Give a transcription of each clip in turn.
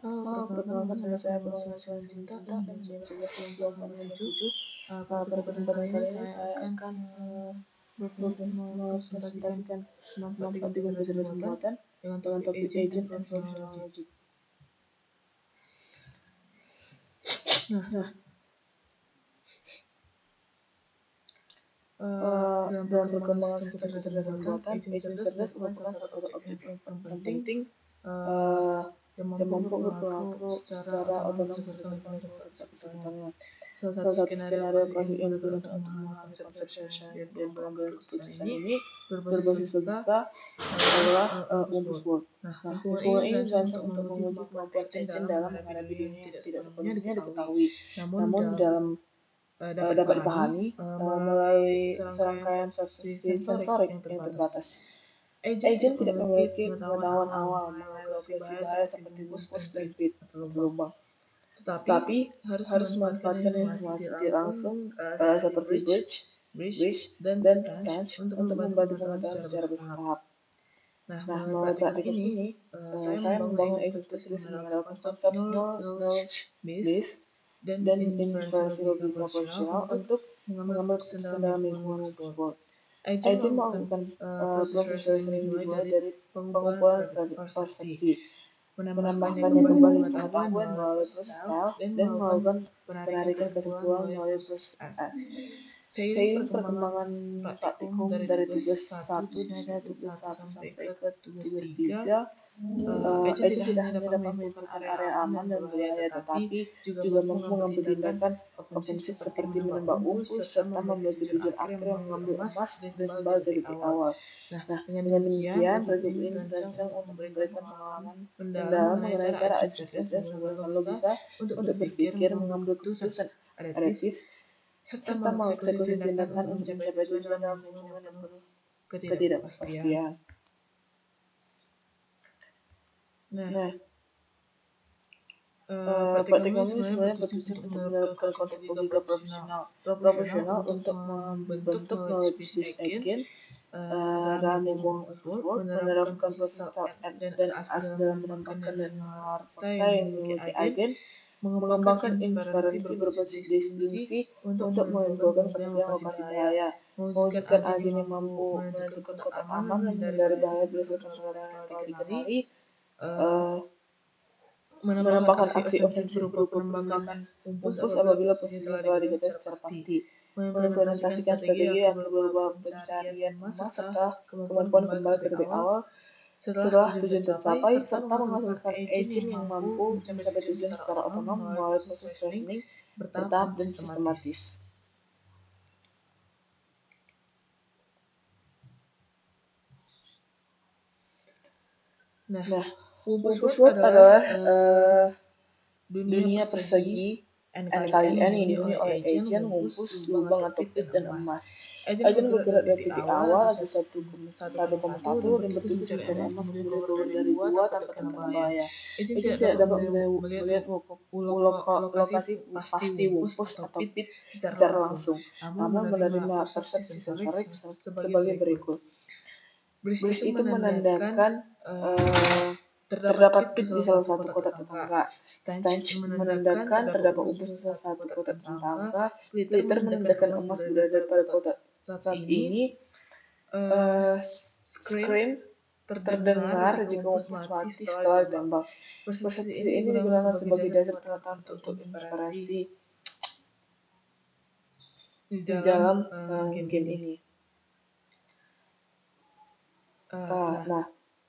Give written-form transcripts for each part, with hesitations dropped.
Perkenalkan nama saya Bang Cinta dan saya sekolah 97. Pada kesempatan kali ini saya akan mempresentasikan manfaat tiga kecerdasan buatan dengan topik agent and functional logic. Dalam perkembangan sistem kecerdasan buatan, agent cerdas merupakan salah satu objek yang penting yang mampu berpengaruh secara otonom berdasarkan informasi pengetahuan. Salah satu skenario klasik yang digunakan untuk memahami konsep perception dan pengambilan keputusan ini berbasis logika adalah Wumpus World. Lingkungan ini dirancang untuk menguji kemampuan agent dalam menghadapi dunia yang tidak sepenuhnya diketahui. Namun dapat dipahami melalui serangkaian persepsi sensorik yang terbatas. Agent tidak memiliki pengetahuan awal mengenai lokasi bahaya seperti wumpus dan pit atau lubang, tetapi harus memanfaatkan informasi tidak langsung seperti bridge, dan stanch untuk membantu pengetahuan secara bertahap. Melalui praktik ini, saya membangun agent cerdas menggunakan konsep knowledge base dan inferensi logika posisional untuk mengambil keputusan dalam lingkungan wumpus world. Agent melakukan proses reasoning dimulai dari pengumpulan persepsi, menambahkannya kembali pengetahuan melalui proses style, dan melakukan penarikan kesimpulan melalui proses S. Seiring perkembangan praktikum dari tugas 1 sampai ke tugas 3, agent tidak hanya dapat menimbulkan area aman dan berbahaya, tetapi juga mampu mengambil tindakan ofensif seperti menembak wumpus serta membagi tujuan akhir yang mengambil emas dan kembali dari awal. Dengan demikian, program ini dirancang untuk memberikan pengalaman mendalam mengenai cara agent cerdas menggunakan logika untuk berpikir, mengambil keputusan adaptif, serta mengeksekusi tindakan untuk mencapai tujuan dalam lingkungan yang penuh ketidakpastian. Praktik ini sebenarnya bertujuan untuk menerapkan konsep logika profesional untuk membentuk knowledge base agent dalam lingkungan world, menerapkan proses start dan as dalam menambahkan dan mengeluarkan fakta yang dimiliki agen, mengembangkan inferensi berbasis distinksi untuk menimbulkan kemungkinan lokasi bahaya, mewujudkan agen yang mampu menentukan kotak aman dan menghindari bahaya berdasarkan pengetahuan yang telah dikenali, menambahkan aksi ofensif berupa penembakan wumpus apabila posisinya telah diketahui secara pasti, mengimplementasikan strategi yang berupa pencarian emas serta kemampuan kembali ke titik awal setelah tujuan tercapai, serta menghasilkan agent yang mampu mencapai tujuan secara otonom melalui proses reasoning bertahap dan sistematis. Wumpus World adalah dunia persegi NKLN yang dihuni oleh agent, wumpus, lubang atau pit, dan emas. Agent bergerak dari titik awal ada 1,1 dan bertujuan mencari emas kemudian turun dari 2 tanpa terkena bahaya. Agent tidak dapat melihat lokasi pasti wumpus atau pit secara langsung, namun menerima persepsi sensorik sebagai berikut. Bridge itu menandakan terdapat pit di salah satu kotak tetangga. Stanch menandakan terdapat wumpus di salah satu kotak tetangga. Glitter menandakan emas berada pada kotak. Saat ini, scream terdengar jika wumpus mati setelah ditembak. Persepsi ini digunakan sebagai dasar pengetahuan untuk inferensi di dalam game ini.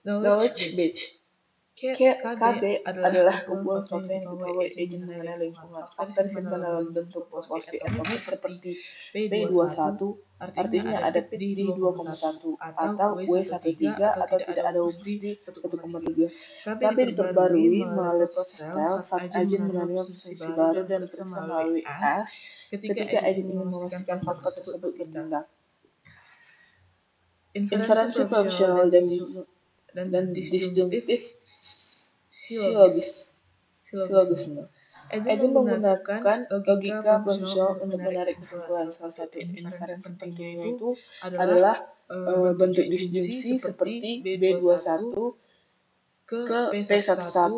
Knowledge base. KD adalah kumpulan fakta yang diketahui agent mengenai lingkungan. Fakta disimpan dalam bentuk proporsi atomik seperti P21, artinya ada pit di 2,1, atau W13, atau tidak ada wumpus di 1,3. Tapi diperbarui melalui proses style saat agent menerima persepsi baru dan periksa melalui S ketika agent ingin memastikan fakta tersebut ditindak. Inferensi profesional dan disjunktif silogisme. Agent menggunakan logika profesional untuk menarik kesimpulan. Salah satu inferensi pentingnya itu adalah bentuk disjungsi seperti B21 ke P11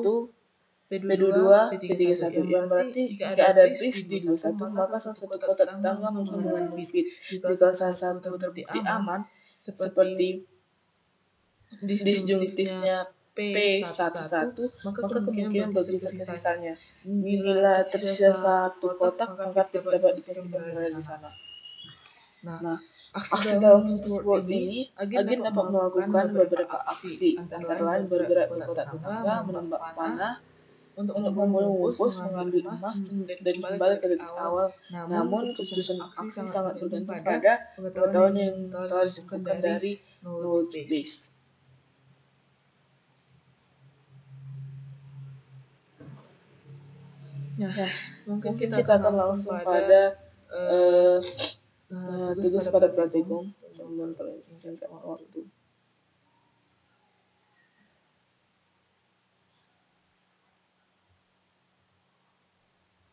P22, P31. Yang berarti jika ada breeze di 21, maka salah satu kota tetangga mungkin mengandung pit. Jika salah satu terbukti aman, seperti disjungtifnya P11, maka kemungkinan bergeser ke sisanya. Bila tersisa satu kotak, maka pit dapat dipastikan berada di sana. Nah, aksi dalam Whose World ini, agen dapat melakukan beberapa aksi, antara lain bergerak ke kota tetangga, menembak panah, untuk membunuh Wumpus, mengambil emas, dan kembali ke titik awal. Namun, keputusan aksi sangat bergantung pada pengetahuan yang telah disimpulkan dari knowledge base. Nah, mungkin kita akan langsung pada tugas pada praktikum teman singkat waktu.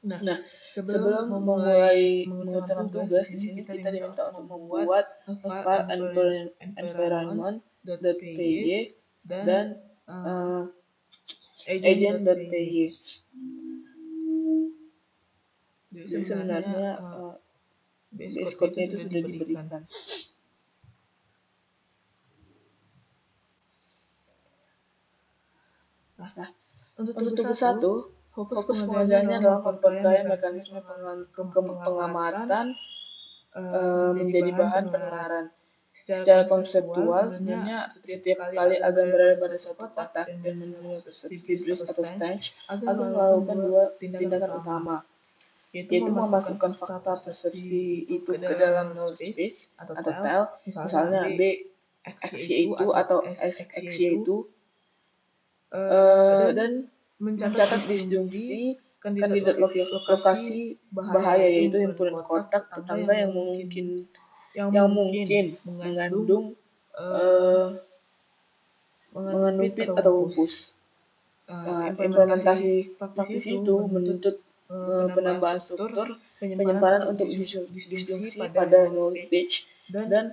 Nah, sebelum memulai mengerjakan tugas, di sini kita diminta untuk membuat file environment.py dan agent.py. Jadi sebenarnya base code-nya itu sudah diberikan. Nah, untuk tugas 1, fokus pengerjaannya adalah memperkaya mekanisme pengamatan menjadi bahan penularan. Secara konseptual, sebenarnya setiap kali agen berada pada suatu kotak dan menerima persepsi breeze atau stench, agen melakukan dua tindakan utama, yaitu memasukkan fakta persepsi itu ke dalam knowledge base atau tile, misalnya B XY itu atau S XY itu, dan mencatat disjungsi kandidat lokasi bahaya, yaitu himpunan kotak tetangga yang mungkin mengandung pit atau wumpus. Implementasi praktis itu menuntut penambahan struktur, penyimpanan untuk disjungsi pada knowledge base, dan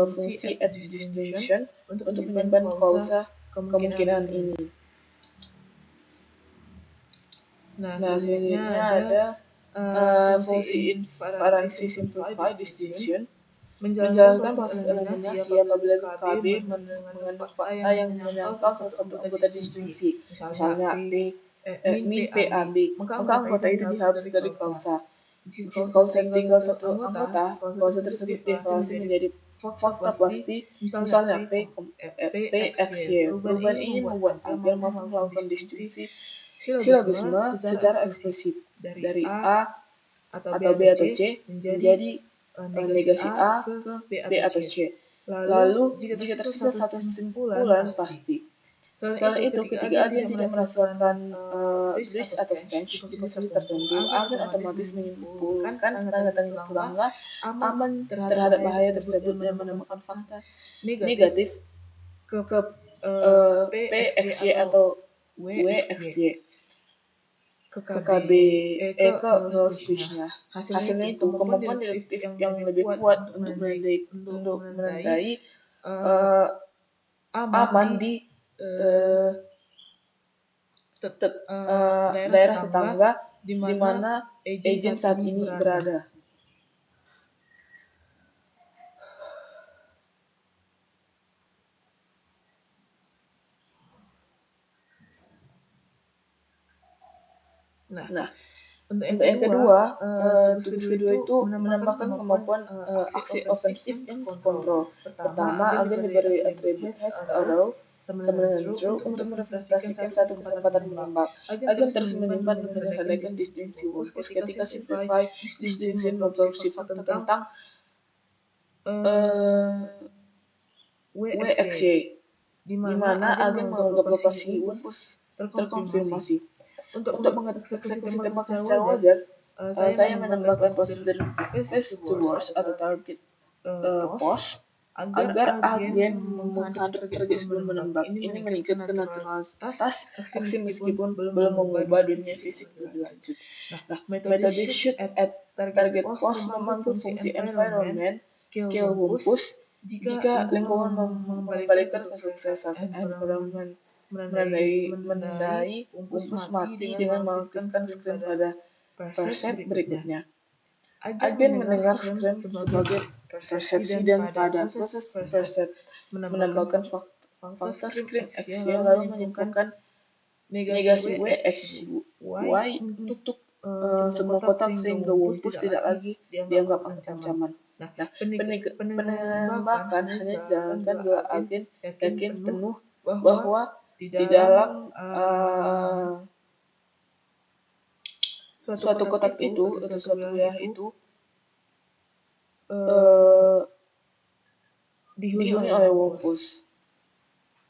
fungsi at distribution untuk menyimpan klausa kemungkinan ini. Nah, selanjutnya ada fungsi inferensi simplified distribution, menjalankan proses eliminasi apabila KB mengandung fakta yang menyangkal salah satu anggota distribusi, misalnya min P A B, maka anggota itu dihapus dari klausa. Jika klausa tinggal satu anggota, klausa tersebut dievaluasi menjadi fakta pasti, misalnya P X Y. Perubahan ini membuat agen mampu melakukan distribusi silogisme secara eksplisit dari A atau B atau C menjadi negasi A ke B atau C. Lalu, jika tersisa satu kesimpulan pasti. Selain itu, ketika agen tidak merasakan breeze atau stench di posisi tertentu, agen otomatis menyimpulkan tanda-tanda tetangga aman terhadap bahaya tersebut dan menemukan fakta negatif ke P XY atau W XY ke KB ke knowledge-nya. Hasilnya itu kemampuan deduktif yang lebih kuat untuk menandai aman di daerah tetangga di mana agent saat ini berada. Nah, untuk yang kedua, tugas kedua itu menambahkan kemampuan aksi ofensif dan kontrol. Pertama, agen diberi atribut has arrow sama dengan true untuk merepresentasikan satu kesempatan menembak. Agen terus menyimpan dan mengendalikan distinksi wumpus ketika simplify distinction memproduksi fakta tentang WXY, di mana agen menganggap lokasi wumpus terkonfirmasi. Untuk mengeksekusi tembakan secara wajar, saya menambahkan prosedur first to worst atau target post agar agen menghadap target sebelum menembak. Ini meningkatkan naturalitas aksi meskipun belum mengubah dunia fisik lebih lanjut. Nah, metode shoot at target post memanggil fungsi environment kill wumpus jika lingkungan mengembalikan kesuksesan environment menandai Wumpus mati dengan mengaktifkan screen pada preset berikutnya. Agen mendengar screen sebagai persepsi dan pada proses preset menambahkan fakta screen X yang lalu menyimpulkan negasi W X Y untuk semua kotak sehingga Wumpus tidak lagi dianggap ancaman. Nah, penembakan hanya dijalankan dua agen yakin penuh bahwa di dalam suatu kotak itu atau suatu wilayah itu dihuni oleh Wumpus,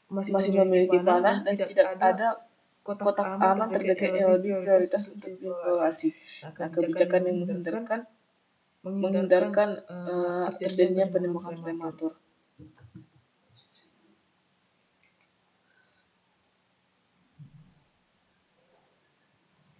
masih memiliki panah dan tidak ada kotak aman terdekat yang lebih prioritas untuk dievaluasi. Nah, kebijakan yang menghindarkan terjadinya penembakan prematur.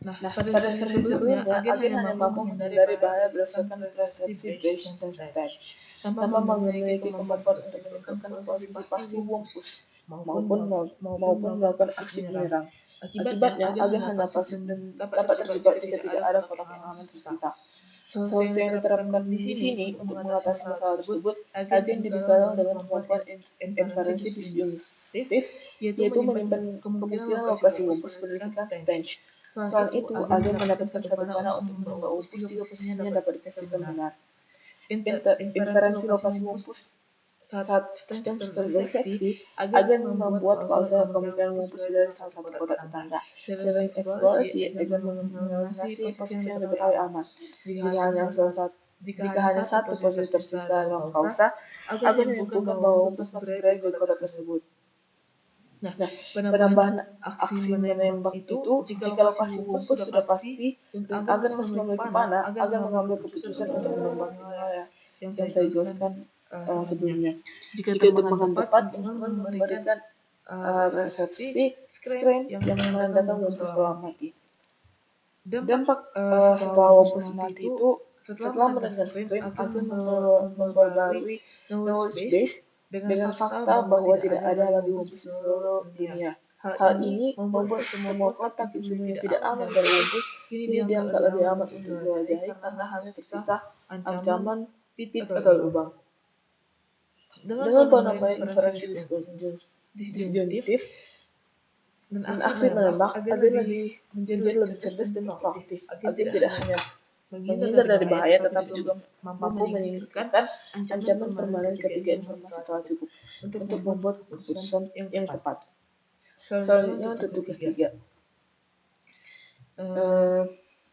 Nah, pada sesi sebelumnya, agen hanya mampu menghindari bahaya berdasarkan persepsi based test tanpa memiliki kemampuan untuk menentukan posisi pasti Wumpus maupun melakukan aksi menyerang. Akibatnya, agen hanya pasif dan dapat terjebak jika tidak ada kotak yang aman tersisa. Solusi yang diterapkan di sini untuk mengatasi masalah tersebut, agen dibekali dengan kemampuan inferensi disjuntif, yaitu menyimpan kemungkinan lokasi Wumpus berdasarkan stench. Selain itu, agen mendapatkan satu panah untuk menembak Wumpus jika posisinya dapat dipastikan benar. Inferensi lokasi Wumpus saat stench terdeteksi, agen membuat klausul kemungkinan Wumpus berada di salah satu kotak tetangga. Selain eksplorasi, agen mengenasi posisi yang diketahui aman. Jika hanya satu posisi tersisa dalam klausa, agen menyimpulkan bahwa Wumpus masih berada di kotak tersebut. Nah, penambahan aksi menembak itu, jika lokasi Wumpus sudah pasti dan agen masih memiliki panah, agen mengambil keputusan untuk menembak wilayah yang saya jelaskan sebelumnya. Jika tembakan tepat, lingkungan memberikan resepsi screen yang menandakan Wumpus telah mati. Dampak setelah Wumpus mati itu, setelah mendengar screen, agen memperbarui knowledge base dengan fakta bahwa tidak ada lagi Wumpus di seluruh dunia. Hal ini membuat semua kotak di dunia tidak aman dari Wumpus kini dianggap lebih aman untuk dijelajahi karena hanya tersisa ancaman pit atau lubang. Dengan penambahan inferensi disjuntif dan aksi menembak, agen menjadi lebih cerdas dan proaktif. Agen tidak hanya menghindar dari bahaya, tetapi juga mampu menyingkirkan ancaman permanen ketika informasi telah cukup untuk membuat keputusan yang tepat. Selanjutnya untuk tugas 3.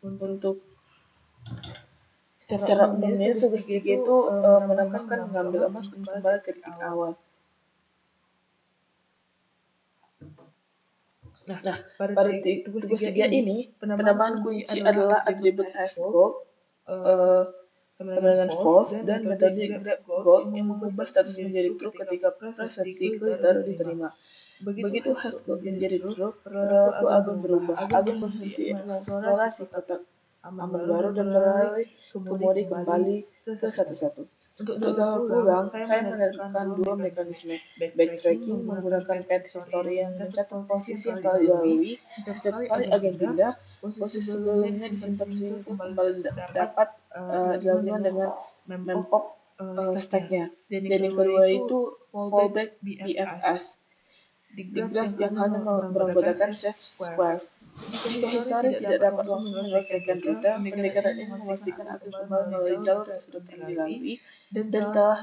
Untuk secara umumnya tugas 3 itu menambahkan mengambil emas kembali ke titik awal. Nah, pada tugas 3 ini, penambahan kunci adalah atribut Hash-Gold, kemenangan false, dan metode grab gold yang mengubah status menjadi true ketika persepsi clear diterima. Begitu Hash-Gold menjadi true, perilaku agen berubah. Agen berhenti mengeksplorasi kotak aman baru dan beralih ke mode kembali ke satu-satu. Untuk jalur pulang, saya menerapkan dua mekanisme backtracking menggunakan path history yang mencatat posisi yang telah dilalui. Setiap kali agen pindah, posisi sebelumnya disimpan sehingga kembali dapat dilakukan dengan mempop stacknya. Dan yang kedua itu fallback BFS. Di graf yang hanya beranggotakan safe square. Jika history tidak dapat langsung menyelesaikan rute, pendekatan ini memastikan akan kembali melalui jalur yang sudah pernah dilalui dan telah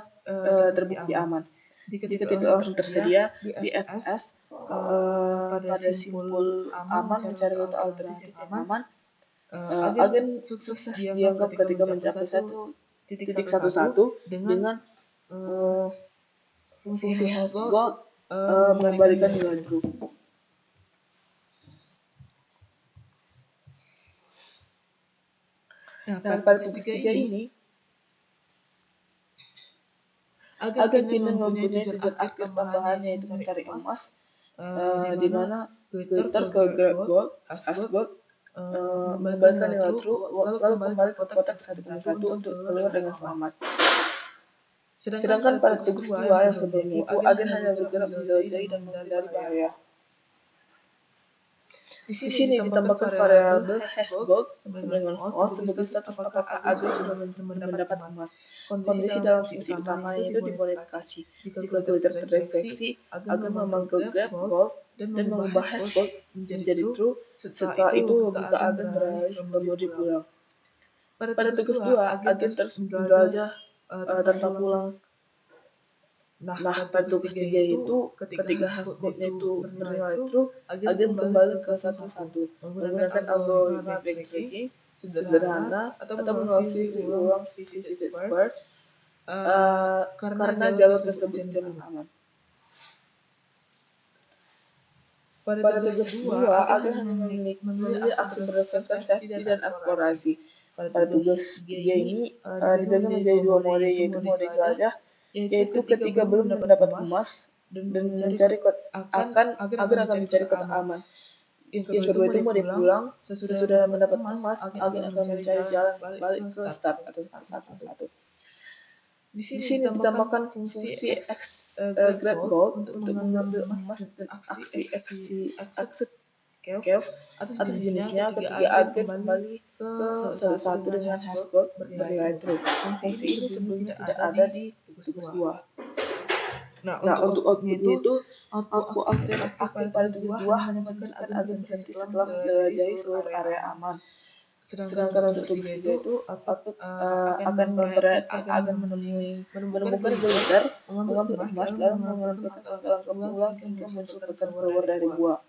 terbukti aman. Jika tidak langsung tersedia, BFS pada simpul aman mencari rute alternatif yang aman. Agen sukses dianggap ketika mencapai titik satu dengan fungsi Hash-Gold mengembalikan nilai true. Nah, pada tugas 3 ini, agen kini mempunyai tujuan akhir tambahan yaitu mencari emas, di mana Twitter ke grab gold, Hash-Gold, mengembalikan nilai true, lalu kembali ke kotak satu untuk keluar dengan selamat. Sedangkan pada tugas 2 yang sebelumnya itu, agen hanya bergerak menjelajahi dan menghindari bahaya. Di sini ditambahkan variabel hash gold sampai dengan false sebagai status apakah agen sudah mendapat emas. Kondisi dalam fungsi utamanya itu dimodifikasi. Jika filter terdeteksi, agen memanggil grab gold dan mengubah hash gold menjadi true. Setelah itu logika agen beralih ke mode pulang. Pada tugas 2, agen terus menjelajah tanpa pulang. Nah, pada tugas 3 itu ketika hash gold-nya itu bernilai true, agen kembali ke status 1 menggunakan algoritma backtracking sederhana atau mengawasi ulang visit square karena jalur tersebut jamin aman. Pada tugas 2, agen hanya memilih aksi berdasarkan safety dan eksplorasi. Pada tugas 3 ini dibagi menjadi 2 mode, yaitu mode jelajah, yaitu ketika belum mendapat emas dan mencari agen akan mencari kota aman. Yang kedua itu mode pulang, sesudah mendapat emas, agen akan mencari jalan balik ke start atau satu. Di sini ditambahkan fungsi grab gold untuk mengambil emas dan aksi exit cave atau sejenisnya ketika agen kembali ke salah satu dengan hash gold bernilai true. Fungsi ini sebelumnya tidak ada di tugas 2. Nah, untuk outputnya itu output akhir pada tugas 2 hanya menunjukkan agen berhenti setelah menjelajahi seluruh area aman. Sedangkan untuk tugas 3 itu output akan memperlihatkan agen menemukan glider, mengambil emas, lalu melakukan langkah ulang hingga muncul pesan keluar dari gua.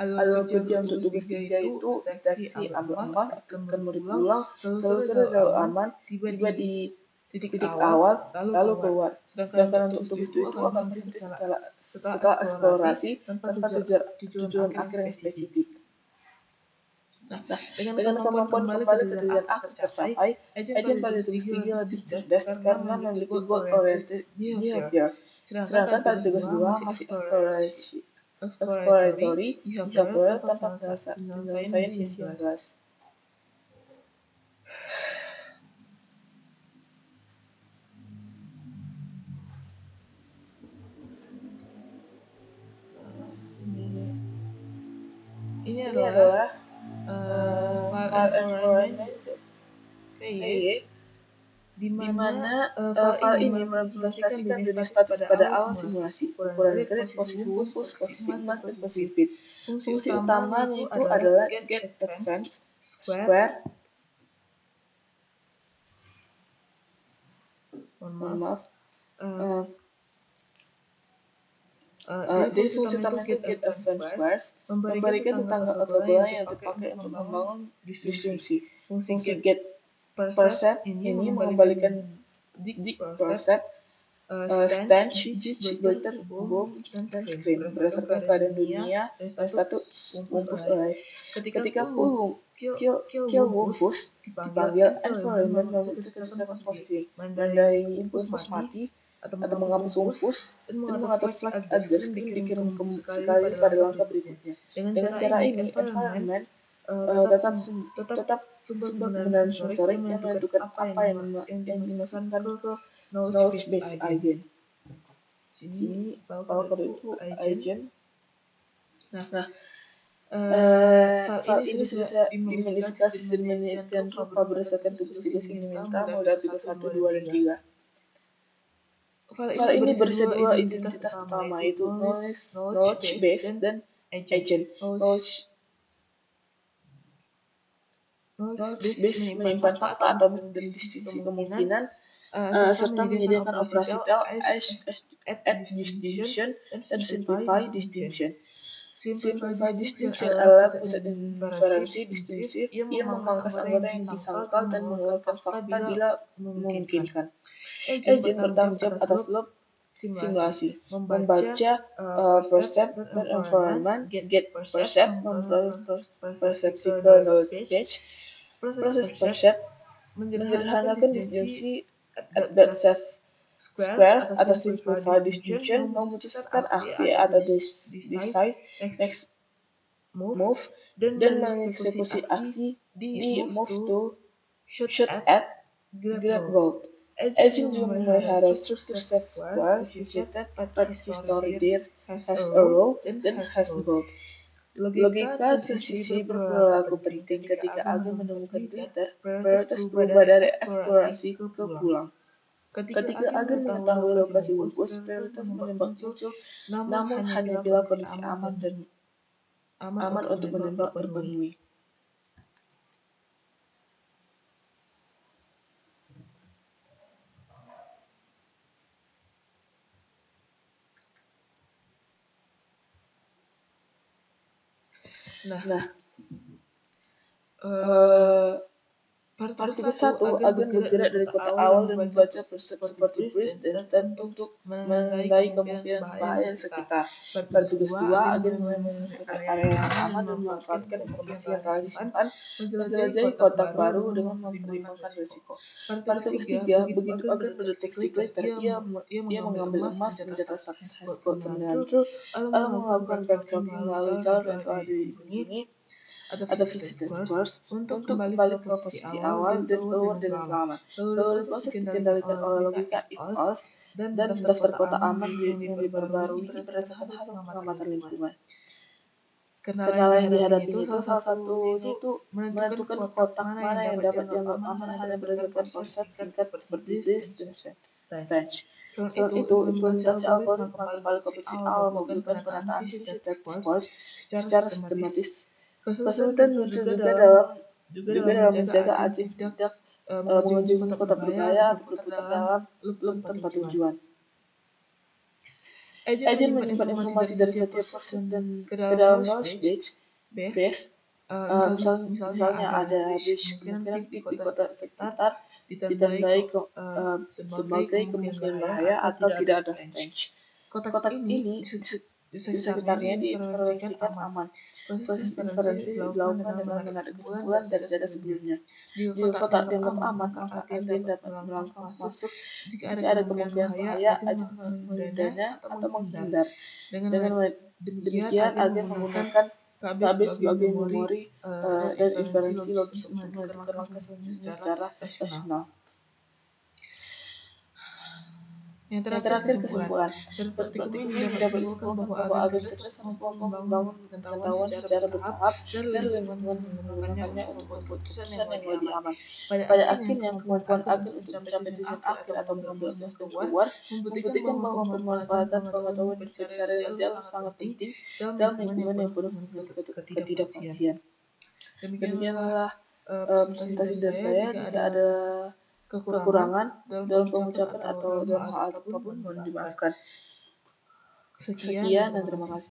Alur kerja untuk tugas 3 itu deteksi, ambil emas, aktifkan mode pulang, selesai jalur aman, tiba di titik awal, lalu keluar. Sedangkan untuk tugas 2 itu akan berhenti setelah eksplorasi tanpa tujuan akhir yang spesifik. Nah, dengan kemampuan kembali ke tujuan akhir tercapai, agen pada tugas 3 lebih cerdas karena memiliki goal-oriented behavior. Sedangkan pada tugas 2 masih exploratory behavior tanpa penyelesaian misi yang jelas. Ini adalah file environment PY, di mana file ini merepresentasikan jenis status pada awal simulasi, ukuran grid, posisi fokus, posisi emas, dan posisi fit. Fungsi utamanya itu adalah get advance, square, jadi fungsi utama itu get advance squares memberikan tetangga ortogonal yang dipakai untuk membangun distribusi. Fungsi get percept ini mengembalikan dig percept, stench, jitter, boom, dan screen berdasarkan keadaan dunia dan status wumpus alive. Ketika full kill wumpus dipanggil environment memutuskan posisi dari wumpus mati atau menghapus wumpus dan mengatur flag agar screen dikirim sekali pada langkah berikutnya. Dengan cara ini environment tetap sumber kebenaran sensorik yang menentukan apa yang dimasukkan ke knowledge base agent. Sini file kode itu agent. Nah, file ini sudah dimodifikasi sedemikian rupa berdasarkan tugas-tugas yang diminta mulai tugas 1, 2, dan 3. File ini berisi dua identitas utama, yaitu knowledge base dan agent. Knowledge base menyimpan fakta atau mendistribusi kemungkinan serta menyediakan operasi tell, add distinction, dan simplify distinction. Simplify distinction adalah pusat inferensi distinsif yang memangkas anggota yang disangkal dan mengeluarkan fakta bila memungkinkan. Agent bertanggung jawab atas loop simulasi, membaca percept dan environment, get percept, memproses persepsi ke knowledge base. Proses percept menyederhanakan disjunksi at self square atau simplify disjunction, memutuskan aksi atau decide next move, dan mengeksekusi aksi di move to shoot at grab gold. Agent juga memelihara struktur self square visited at history dir, has a row, dan has gold. Logika transisi berperilaku penting ketika agen menemukan Twitter, prioritas berubah dari eksplorasi ke pulang. Ketika agen mengetahui lokasi Wumpus, prioritas menembak muncul, namun hanya bila kondisi aman untuk menembak berpenuhi. Nah, Partikel 1, agen bergerak dari kota awal dan membaca pesan seperti push dan stand untuk menandai kemungkinan bahaya di sekitar. Partikel 2, agen mulai menyelesaikan area yang aman dan memanfaatkan informasi yang telah disimpan, menjelajahi kotak baru dengan mempertimbangkan risiko. Partikel 3, begitu agen mendeteksi glitter, ia mengambil emas, mencatat status hashcode dengan true, lalu melakukan backtracking melalui jalur yang telah dikunjungi. Ada physical squares untuk kembali ke posisi awal dan keluar dengan selamat. Lalu proses dikendalikan oleh logika if-else dan daftar kota aman yang diperbarui berdasarkan hasil pengamatan lingkungan. Kendala yang dihadapi itu salah satunya itu menentukan kotak mana yang dapat dianggap aman hanya berdasarkan konsep singkat seperti this dan stage. Selain itu, implementasi algoritma kembali ke posisi awal membutuhkan penataan physical squares secara sistematis. Kesulitan muncul juga dalam menjaga agen tidak mengunjungi kota berbahaya atau berputar dalam loop tanpa tujuan. Agen menyimpan informasi dari setiap proses dan ke dalam knowledge base. Misalnya ada base kemungkinan di kota sekitar ditandai sebagai kemungkinan bahaya atau tidak ada stench. Kotak ini di sekitarnya diinformasikan aman. Proses inferensi dilakukan dengan mengambil kesimpulan dari data sebelumnya. Jika kotak dianggap aman, maka agen dapat melangkah masuk. Jika ada kemungkinan bahaya, agen menghindarinya atau menghindar. Dengan demikian, agen menggunakan database sebagai memori dan inferensi logis untuk menentukan langkah selanjutnya secara rasional. Yang terakhir kesimpulan. Berarti ini dapat disimpulkan bahwa agen cerdas mampu membangun pengetahuan secara bertahap dan lingkungan menggunakannya untuk membuat keputusan yang lebih aman. Pada akhirnya, kemampuan agen untuk mencapai tujuan akhir atau mengambil emas dan keluar membuktikan bahwa pemanfaatan pengetahuan dan pencarian jalan sangat penting dalam lingkungan yang penuh dengan ketidakpastian. Demikianlah presentasi dari saya. Jika ada kekurangan dalam pengucapan atau dalam hal apapun mohon dimaafkan. Sekian dan terima kasih.